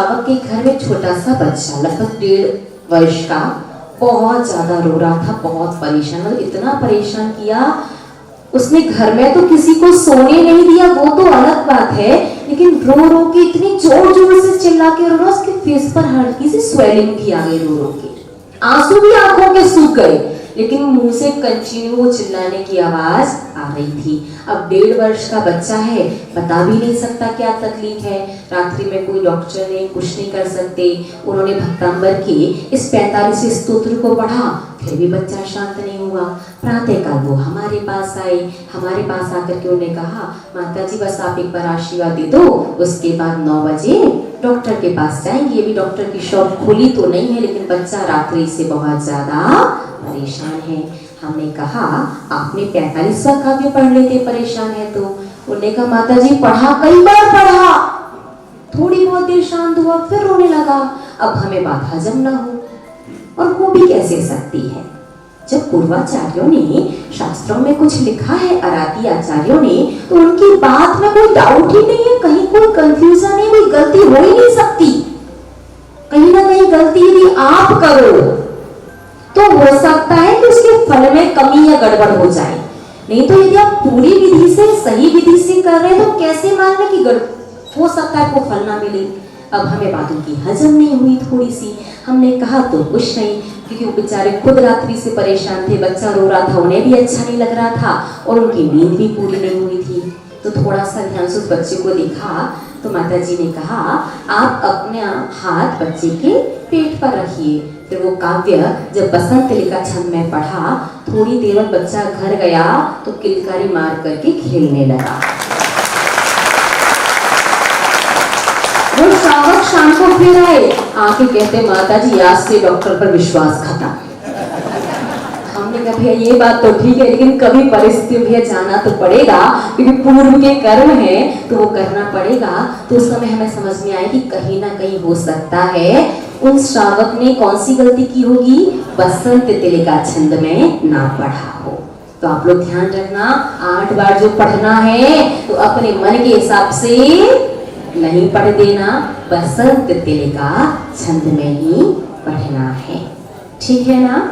श्रावक के घर में छोटा सा बच्चा लगभग 1.5 वर्ष का बहुत ज्यादा रो रहा था, बहुत परेशान, मतलब इतना परेशान किया उसने। घर में तो किसी को सोने नहीं दिया, वो तो अलग बात है, लेकिन रो रो के इतनी जोर जोर से चिल्ला के रो रहा, उसके फेस पर हल्की सी स्वेलिंग भी आ गई, रो रो के आंसू भी आंखों के सूख गए, लेकिन मुंह से कंटिन्यू वो चिल्लाने की आवाज आ रही थी। अब 1.5 वर्ष का बच्चा है, बता भी नहीं सकता क्या तकलीफ है। रात्रि में कोई डॉक्टर ने कुछ नहीं कर सकते, उन्होंने भक्तांबर के इस 45 स्तोत्र को पढ़ा, फिर भी बच्चा शांत नहीं हुआ। प्रातःकाल वो हमारे पास आए, हमारे पास आकर के उन्होंने कहा माता जी बस आप एक बार आशीर्वाद दे दो, उसके बाद 9 बजे डॉक्टर के पास जाएंगे। अभी डॉक्टर की शॉप खुली तो नहीं है, लेकिन बच्चा रात्रि से बहुत ज्यादा परेशान है। हमने कहा आपने 45वां काव्य पढ़ लेते, परेशान है तो। उन्होंने कहा माता जी पढ़ा, कई बार पढ़ा, थोड़ी बहुत देर शांत हुआ फिर रोने लगा। अब हमें बात हजम ना हो, और वो भी कैसे सकती है जब पूर्वाचार्यों ने शास्त्रों में कुछ लिखा है, आराध्य आचार्यों ने, तो उनकी बात में कोई डाउट ही नहीं है, कहीं कोई कंफ्यूजन नहीं, कोई गलती हो ही नहीं सकती। कहीं ना कहीं गलती यदि आप करो तो हो सकता है कि उसके फल में कमी या गड़बड़ हो जाए, नहीं तो यदि आप पूरी विधि से, सही विधि से कर रहे हैं तो कैसे मान लें कि हो सकता है को फल ना मिले। अब हमें बातों की हजम नहीं हुई थोड़ी सी। हमने कहा तो कुछ नहीं, क्योंकि वो बेचारे खुद रात्रि से परेशान थे, बच्चा रो रहा था, उन्हें भी अच्छा नहीं लग रहा था और उनकी नींद भी पूरी नहीं हुई थी। तो थोड़ा सा ध्यान से उस बच्चे को देखा तो माता जी ने कहा आप अपने हाथ बच्चे के पेट पर रखिए। फिर वो काव्य जब बसंत लिखा छंद में पढ़ा, थोड़ी देर बाद बच्चा घर गया तो किलकारी मार करके खेलने लगा। वो श्रावक शाम को फिर आए, आके कहते माता जी आज से डॉक्टर पर विश्वास खत्म। हमने कहा भैया ये बात तो ठीक है, लेकिन कभी परिस्थिति भैया जाना तो पड़ेगा, क्योंकि पूर्व के कर्म है तो वो करना पड़ेगा। तो उस समय हमें समझ में आया कि कहीं ना कहीं हो सकता है उन श्रावक ने कौन सी गलती की होगी, बसंत तिलिका छंद में ना पढ़ा हो। तो आप लोग ध्यान रखना, 8 बार जो पढ़ना है तो अपने मन के हिसाब से नहीं पढ़ देना, बसंत तिलिका छंद में ही पढ़ना है, ठीक है ना।